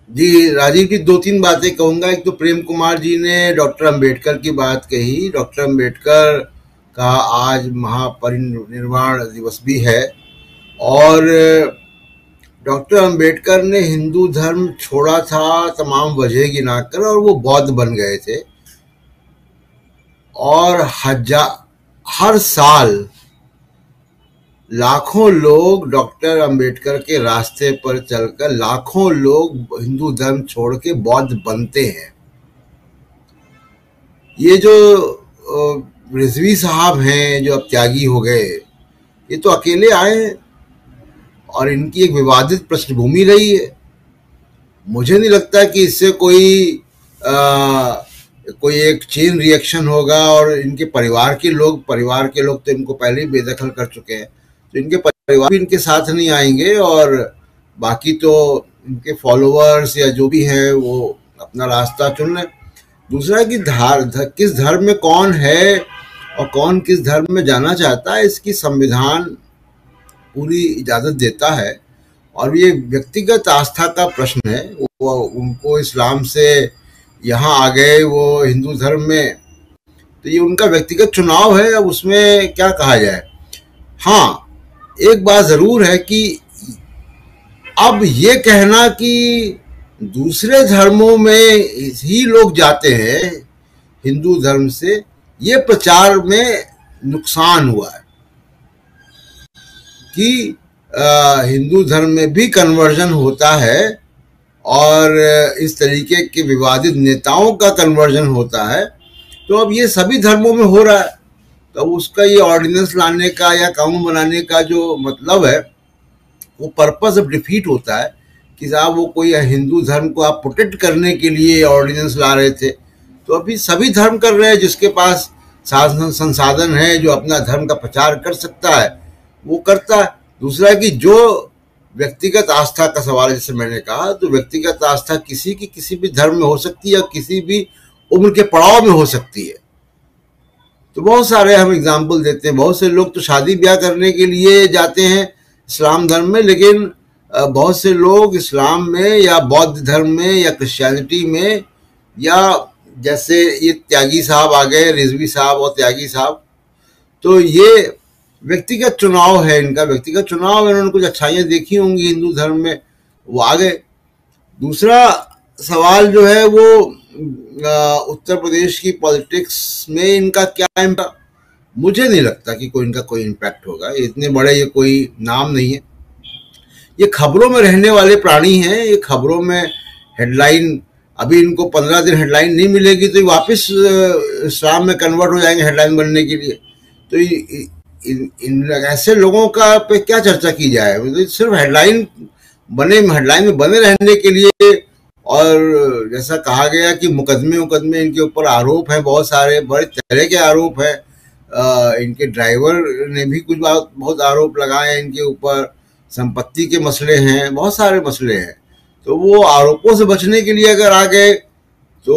जी राजीव जी, दो तीन बातें कहूंगा। एक तो प्रेम कुमार जी ने डॉक्टर अंबेडकर की बात कही। डॉक्टर अंबेडकर का आज महापरिनिर्वाण दिवस भी है। और डॉक्टर अंबेडकर ने हिंदू धर्म छोड़ा था तमाम वजह गिनाकर, और वो बौद्ध बन गए थे। और हर साल लाखों लोग डॉक्टर अंबेडकर के रास्ते पर चलकर, लाखों लोग हिंदू धर्म छोड़ के बौद्ध बनते हैं। ये जो रिजवी साहब हैं जो अब त्यागी हो गए, ये तो अकेले आए हैं और इनकी एक विवादित पृष्ठभूमि रही है। मुझे नहीं लगता कि इससे कोई एक चेन रिएक्शन होगा। और इनके परिवार के लोग तो इनको पहले ही बेदखल कर चुके हैं, तो इनके परिवार भी इनके साथ नहीं आएंगे। और बाकी तो इनके फॉलोअर्स या जो भी हैं वो अपना रास्ता चुन लें। दूसरा कि किस धर्म में कौन है और कौन किस धर्म में जाना चाहता है, इसकी संविधान पूरी इजाज़त देता है। और ये व्यक्तिगत आस्था का प्रश्न है। वो उनको इस्लाम से यहाँ आ गए, वो हिंदू धर्म में, तो ये उनका व्यक्तिगत चुनाव है। अब उसमें क्या कहा जाए। हाँ, एक बात ज़रूर है कि अब ये कहना कि दूसरे धर्मों में ही लोग जाते हैं हिंदू धर्म से, ये प्रचार में नुकसान हुआ है कि हिंदू धर्म में भी कन्वर्जन होता है और इस तरीके के विवादित नेताओं का कन्वर्जन होता है। तो अब ये सभी धर्मों में हो रहा है, तो उसका ये ऑर्डिनेंस लाने का या कानून बनाने का जो मतलब है, वो पर्पस ऑफ डिफीट होता है कि साहब वो कोई हिंदू धर्म को आप प्रोटेक्ट करने के लिए ऑर्डिनेंस ला रहे थे। तो अभी सभी धर्म कर रहे हैं, जिसके पास साधन संसाधन है, जो अपना धर्म का प्रचार कर सकता है वो करता है। दूसरा कि जो व्यक्तिगत आस्था का सवाल, जैसे मैंने कहा, तो व्यक्तिगत आस्था किसी की किसी भी धर्म में हो सकती है, किसी भी उम्र के पड़ाव में हो सकती है। तो बहुत सारे हम एग्जाम्पल देते हैं। बहुत से लोग तो शादी ब्याह करने के लिए जाते हैं इस्लाम धर्म में, लेकिन बहुत से लोग इस्लाम में या बौद्ध धर्म में या क्रिश्चियनिटी में, या जैसे ये त्यागी साहब आ गए, रिजवी साहब और त्यागी साहब, तो ये व्यक्तिगत चुनाव है, इनका व्यक्तिगत चुनाव है। उन्होंने कुछ अच्छाइयाँ देखी होंगी हिंदू धर्म में, वो आ गए। दूसरा सवाल जो है वो उत्तर प्रदेश की पॉलिटिक्स में इनका क्या इम्पैक्ट, मुझे नहीं लगता कि इनका कोई इम्पैक्ट होगा। इतने बड़े ये कोई नाम नहीं है, ये खबरों में रहने वाले प्राणी हैं। ये खबरों में हेडलाइन, अभी इनको 15 दिन हेडलाइन नहीं मिलेगी तो ये वापस इस्लाम में कन्वर्ट हो जाएंगे हेडलाइन बनने के लिए। तो इन ऐसे लोगों का पे क्या चर्चा की जाए। मतलब सिर्फ हेडलाइन में बने रहने के लिए। और जैसा कहा गया कि मुकदमे इनके ऊपर आरोप हैं, बहुत सारे बड़े तरह के आरोप हैं। इनके ड्राइवर ने भी कुछ बहुत आरोप लगाए हैं इनके ऊपर, संपत्ति के मसले हैं, बहुत सारे मसले हैं। तो वो आरोपों से बचने के लिए अगर आ गए तो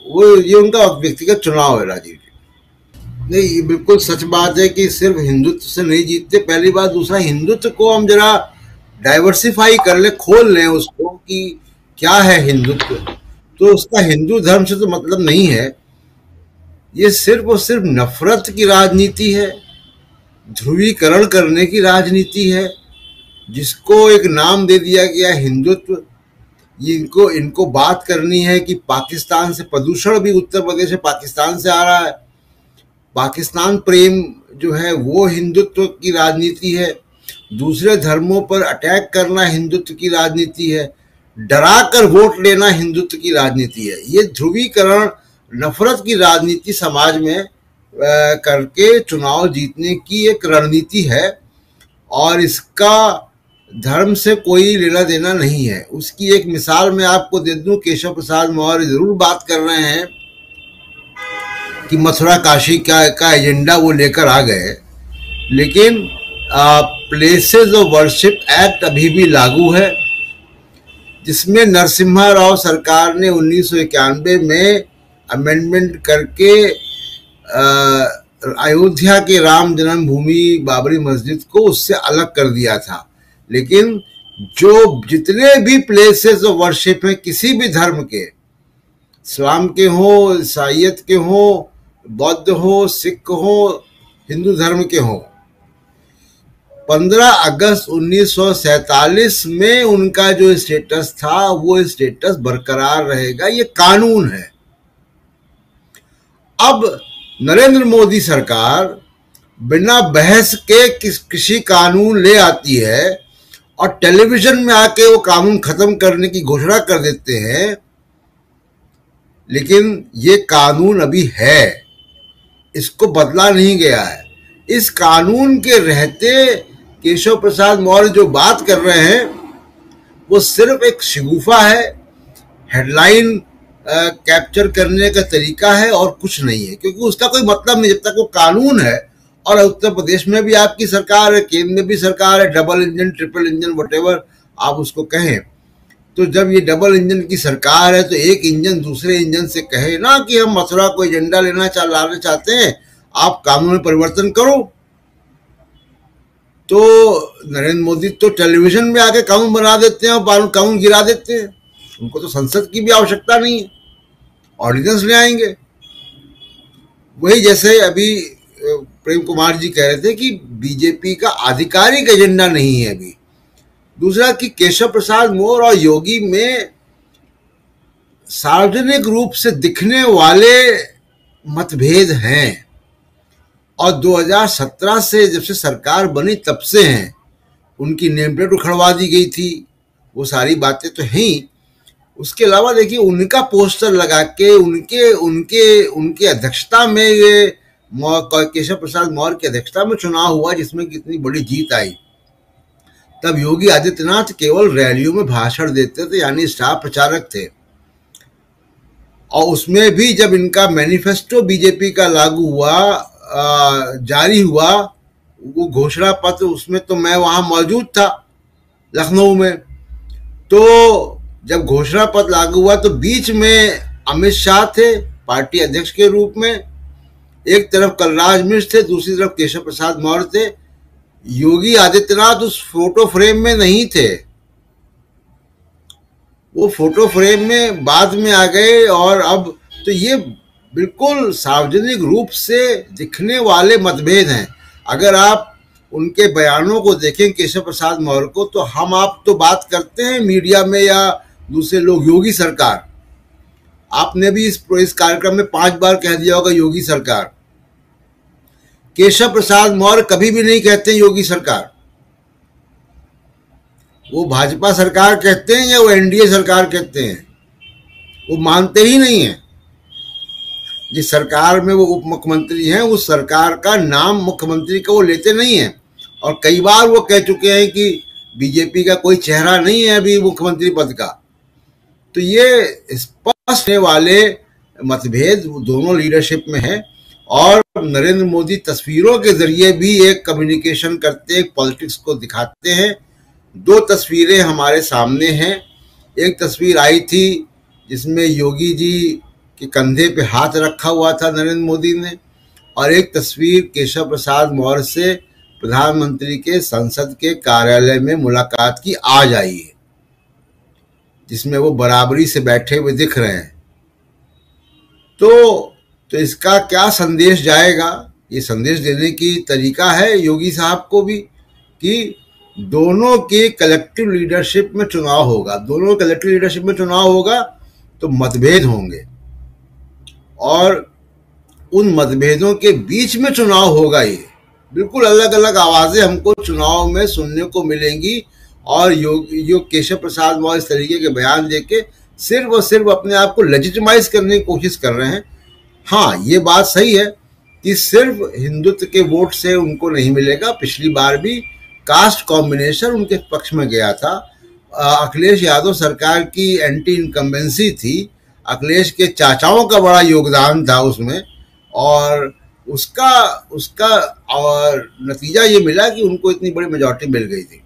वो ये उनका व्यक्तिगत चुनाव है राजीव जी। नहीं, ये बिल्कुल सच बात है कि सिर्फ हिंदुत्व से नहीं जीतते, पहली बात। दूसरा, हिंदुत्व को हम जरा डाइवर्सिफाई कर ले, खोल लें उसको कि क्या है हिंदुत्व। तो उसका हिंदू धर्म से तो मतलब नहीं है। ये सिर्फ और सिर्फ नफरत की राजनीति है, ध्रुवीकरण करने की राजनीति है, जिसको एक नाम दे दिया गया हिंदुत्व। इनको बात करनी है कि पाकिस्तान से प्रदूषण भी उत्तर प्रदेश से पाकिस्तान से आ रहा है। पाकिस्तान प्रेम जो है वो हिंदुत्व की राजनीति है। दूसरे धर्मों पर अटैक करना हिंदुत्व की राजनीति है। डरा कर वोट लेना हिंदुत्व की राजनीति है। ये ध्रुवीकरण, नफरत की राजनीति समाज में करके चुनाव जीतने की एक रणनीति है, और इसका धर्म से कोई लेना देना नहीं है। उसकी एक मिसाल मैं आपको दे दूं। केशव प्रसाद मौर्य जरूर बात कर रहे हैं कि मथुरा काशी का एजेंडा वो लेकर आ गए, लेकिन प्लेसेस ऑफ वर्शिप एक्ट अभी भी लागू है, जिसमें नरसिम्हा राव सरकार ने 1991 में अमेंडमेंट करके अयोध्या के राम जन्मभूमि बाबरी मस्जिद को उससे अलग कर दिया था। लेकिन जो जितने भी प्लेसेस ऑफ वर्शिप हैं किसी भी धर्म के, इस्लाम के हो, ईसाइयत के हो, बौद्ध हो, सिख हो, हिंदू धर्म के हो, 15 अगस्त 1947 में उनका जो स्टेटस था वो स्टेटस बरकरार रहेगा। ये कानून है। अब नरेंद्र मोदी सरकार बिना बहस के किसी कानून ले आती है और टेलीविजन में आके वो कानून खत्म करने की घोषणा कर देते हैं, लेकिन ये कानून अभी है, इसको बदला नहीं गया है। इस कानून के रहते केशव प्रसाद मौर्य जो बात कर रहे हैं वो सिर्फ एक शिगुफा है, हेडलाइन कैप्चर करने का तरीका है और कुछ नहीं है, क्योंकि उसका कोई मतलब नहीं जब तक वो कानून है। और उत्तर प्रदेश में भी आपकी सरकार है, केंद्र में भी सरकार है, double engine, triple engine, whatever आप उसको कहें। तो जब ये डबल इंजन की सरकार है तो एक इंजन दूसरे इंजन से कहे ना कि हम मथुरा को एजेंडा लाना चाहते हैं, आप कानून में परिवर्तन करो। तो नरेंद्र मोदी तो टेलीविजन में आके कानून बना देते हैं और कानून गिरा देते हैं। उनको तो संसद की भी आवश्यकता नहीं है, ऑर्डिनेंस ले आएंगे। वही जैसे अभी प्रेम कुमार जी कह रहे थे कि बीजेपी का आधिकारिक एजेंडा नहीं है अभी। दूसरा कि केशव प्रसाद मौर्य और योगी में सार्वजनिक रूप से दिखने वाले मतभेद हैं और 2017 से जब से सरकार बनी तब से हैं। उनकी नेम प्लेट उखड़वा दी गई थी, वो सारी बातें तो हैं। उसके अलावा देखिए उनका पोस्टर लगा के उनके अध्यक्षता में ये केशव प्रसाद मौर्य की अध्यक्षता में चुनाव हुआ जिसमें कितनी बड़ी जीत आई। तब योगी आदित्यनाथ केवल रैलियों में भाषण देते थे, यानी स्टार प्रचारक थे। और उसमें भी जब इनका मैनिफेस्टो बीजेपी का लागू हुआ, जारी हुआ, वो घोषणा पत्र, उसमें तो मैं वहां मौजूद था लखनऊ में। तो जब घोषणा पत्र लागू हुआ तो बीच में अमित शाह थे पार्टी अध्यक्ष के रूप में, एक तरफ कलराज मिश्र थे, दूसरी तरफ केशव प्रसाद मौर्य थे। योगी आदित्यनाथ उस फोटो फ्रेम में नहीं थे, वो फोटो फ्रेम में बाद में आ गए। और अब तो ये बिल्कुल सार्वजनिक रूप से दिखने वाले मतभेद हैं। अगर आप उनके बयानों को देखें केशव प्रसाद मौर्य को, तो हम आप तो बात करते हैं मीडिया में या दूसरे लोग योगी सरकार, आपने भी इस कार्यक्रम में 5 बार कह दिया होगा योगी सरकार। केशव प्रसाद मौर्य कभी भी नहीं कहते योगी सरकार, वो भाजपा सरकार कहते हैं या वो एनडीए सरकार कहते हैं, वो मानते ही नहीं है। जिस सरकार में वो उप मुख्यमंत्री हैं उस सरकार का नाम मुख्यमंत्री का वो लेते नहीं हैं। और कई बार वो कह चुके हैं कि बीजेपी का कोई चेहरा नहीं है अभी मुख्यमंत्री पद का। तो ये स्पष्ट वाले मतभेद दोनों लीडरशिप में है। और नरेंद्र मोदी तस्वीरों के जरिए भी एक कम्युनिकेशन करते, एक पॉलिटिक्स को दिखाते हैं। 2 तस्वीरें हमारे सामने हैं। एक तस्वीर आई थी जिसमें योगी जी के कंधे पे हाथ रखा हुआ था नरेंद्र मोदी ने, और एक तस्वीर केशव प्रसाद मौर्य से प्रधानमंत्री के संसद के कार्यालय में मुलाकात की आज आई है, जिसमें वो बराबरी से बैठे हुए दिख रहे हैं। तो इसका क्या संदेश जाएगा? ये संदेश देने की तरीका है योगी साहब को भी कि दोनों के कलेक्टिव लीडरशिप में चुनाव होगा। दोनों कलेक्टिव लीडरशिप में चुनाव होगा तो मतभेद होंगे और उन मतभेदों के बीच में चुनाव होगा। ये बिल्कुल अलग अलग आवाजें हमको चुनाव में सुनने को मिलेंगी। और केशव प्रसाद मौर्य इस तरीके के बयान देके सिर्फ और सिर्फ अपने आप को लेजिटिमाइज करने की कोशिश कर रहे हैं। हाँ, ये बात सही है कि सिर्फ हिंदुत्व के वोट से उनको नहीं मिलेगा। पिछली बार भी कास्ट कॉम्बिनेशन उनके पक्ष में गया था। अखिलेश यादव सरकार की एंटी इनकम्बेंसी थी, अखिलेश के चाचाओं का बड़ा योगदान था उसमें, और उसका और नतीजा ये मिला कि उनको इतनी बड़ी मेजॉरिटी मिल गई थी।